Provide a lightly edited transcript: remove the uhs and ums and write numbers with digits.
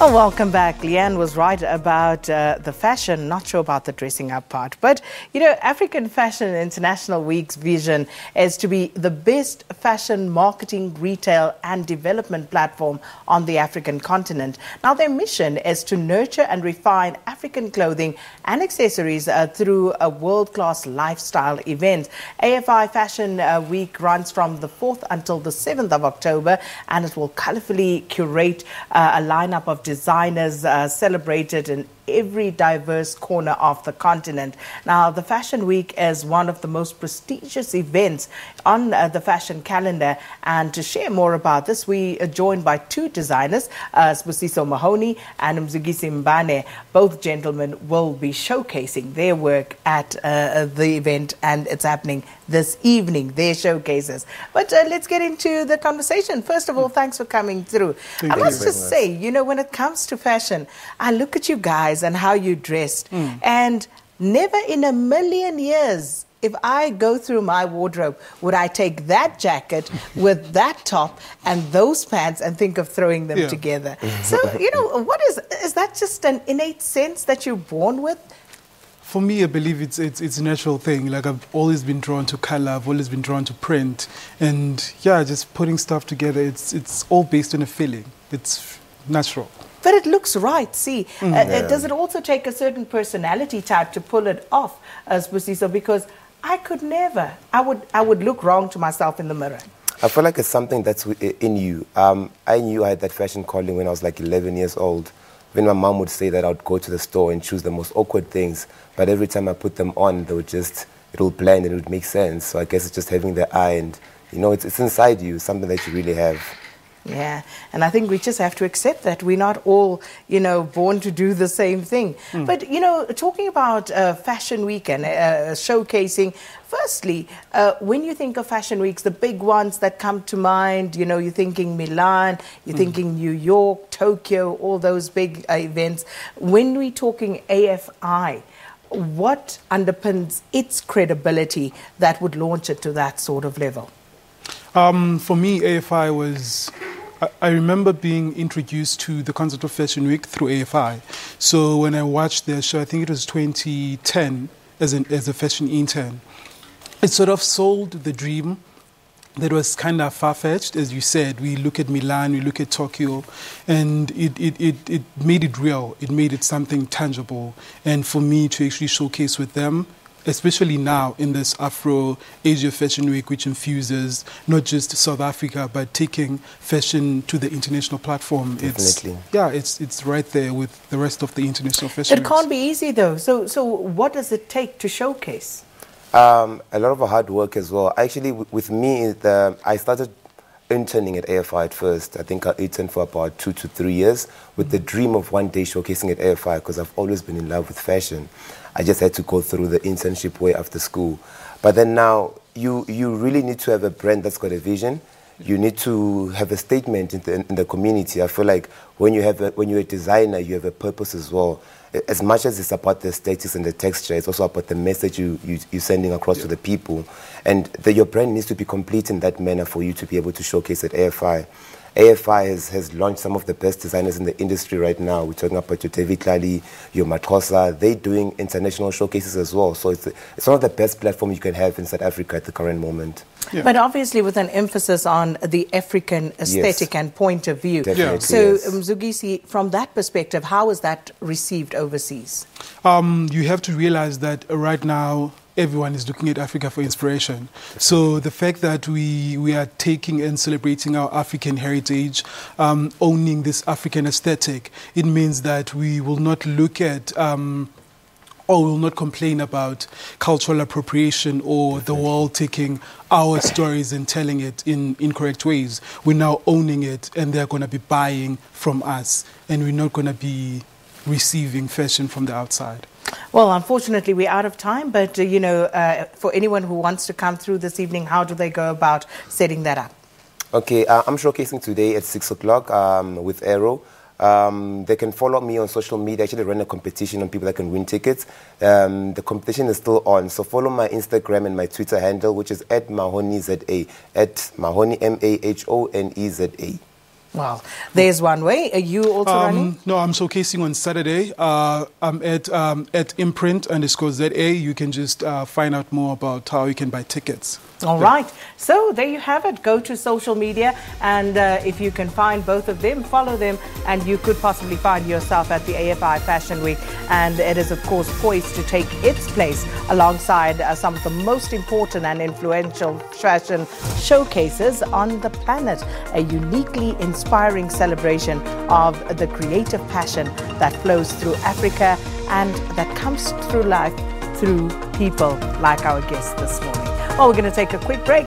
Oh, welcome back. Leanne was right about the fashion, not sure about the dressing up part. But, you know, African Fashion International Week's vision is to be the best fashion marketing, retail and development platform on the African continent. Now, their mission is to nurture and refine African clothing and accessories through a world-class lifestyle event. AFI Fashion Week runs from the 4th until the 7th of October, and it will colourfully curate a lineup of designers celebrated in every diverse corner of the continent. Now, the Fashion Week is one of the most prestigious events on the fashion calendar, and to share more about this, we are joined by two designers, Sibusiso Mahone and Mzukisi Mbane. Both gentlemen will be showcasing their work at the event, and it's happening this evening, their showcases. But let's get into the conversation. First of all, thanks for coming through. I must just say, you know, when it comes to fashion, I look at you guys and how you dressed, and never in a million years, if I go through my wardrobe, would I take that jacket with that top and those pants and think of throwing them together. So, you know, what is that just an innate sense that you're born with? For me, I believe it's a natural thing. Like, I've always been drawn to color, I've always been drawn to print, and yeah, just putting stuff together, it's all based on a feeling. It's natural. But it looks right, see. Does it also take a certain personality type to pull it off, Sibusiso? Because I could never. I would look wrong to myself in the mirror. I feel like it's something that's in you. I knew I had that fashion calling when I was like 11 years old. When my mom would say that I would go to the store and choose the most awkward things, but every time I put them on, it will blend and it would make sense. So I guess it's just having the eye, and you know, it's inside you, something that you really have. Yeah, and I think we just have to accept that we're not all, you know, born to do the same thing. But, you know, talking about Fashion Week and showcasing, firstly, when you think of Fashion Weeks, the big ones that come to mind, you know, you're thinking Milan, you're thinking New York, Tokyo, all those big events. When we're talking AFI, what underpins its credibility that would launch it to that sort of level? For me, AFI was... I remember being introduced to the concept of Fashion Week through AFI. So when I watched their show, I think it was 2010, as a fashion intern, it sort of sold the dream that was kind of far-fetched. As you said, we look at Milan, we look at Tokyo, and it made it real. It made it something tangible. And for me to actually showcase with them, especially now in this Afro-Asia Fashion Week, which infuses not just South Africa, but taking fashion to the international platform. Definitely. It's right there with the rest of the international fashion It can't be easy, though. So what does it take to showcase? A lot of hard work as well. Actually, with me, I started interning at AFI at first. I think I interned for about 2 to 3 years with the dream of one day showcasing at AFI, because I've always been in love with fashion. I just had to go through the internship way after school. But then now, you really need to have a brand that's got a vision. You need to have a statement in the community. I feel like when you're a designer, you have a purpose as well. As much as it's about the aesthetics and the texture, it's also about the message you're sending across to the people. And your brand needs to be complete in that manner for you to be able to showcase at AFI. AFI has launched some of the best designers in the industry right now. We're talking about your David Klali, your Matkosa. They're doing international showcases as well. So it's one of the best platforms you can have in South Africa at the current moment. Yeah. But obviously with an emphasis on the African aesthetic and point of view. Definitely, so, Mzukisi, from that perspective, how is that received overseas? You have to realize that right now, everyone is looking at Africa for inspiration. So the fact that we are taking and celebrating our African heritage, owning this African aesthetic, it means that we will not look at or will not complain about cultural appropriation or the world taking our stories and telling it in incorrect ways. We're now owning it, and they're going to be buying from us, and we're not going to be receiving fashion from the outside. Well, unfortunately, we're out of time, but, you know, for anyone who wants to come through this evening, how do they go about setting that up? Okay, I'm showcasing today at 6 o'clock with Aero. They can follow me on social media. I actually run a competition on people that can win tickets. The competition is still on, so follow my Instagram and my Twitter handle, which is @MahoneZA, @Mahone, MAHONEZA. Well, there's one way. Are you also running? No, I'm showcasing on Saturday. I'm at imprint_ZA. You can just find out more about how you can buy tickets. All right. So there you have it. Go to social media, and if you can find both of them, follow them, and you could possibly find yourself at the AFI Fashion Week. And it is, of course, poised to take its place alongside some of the most important and influential fashion showcases on the planet. A uniquely inspiring celebration of the creative passion that flows through Africa and that comes through life through people like our guest this morning. Well, we're going to take a quick break.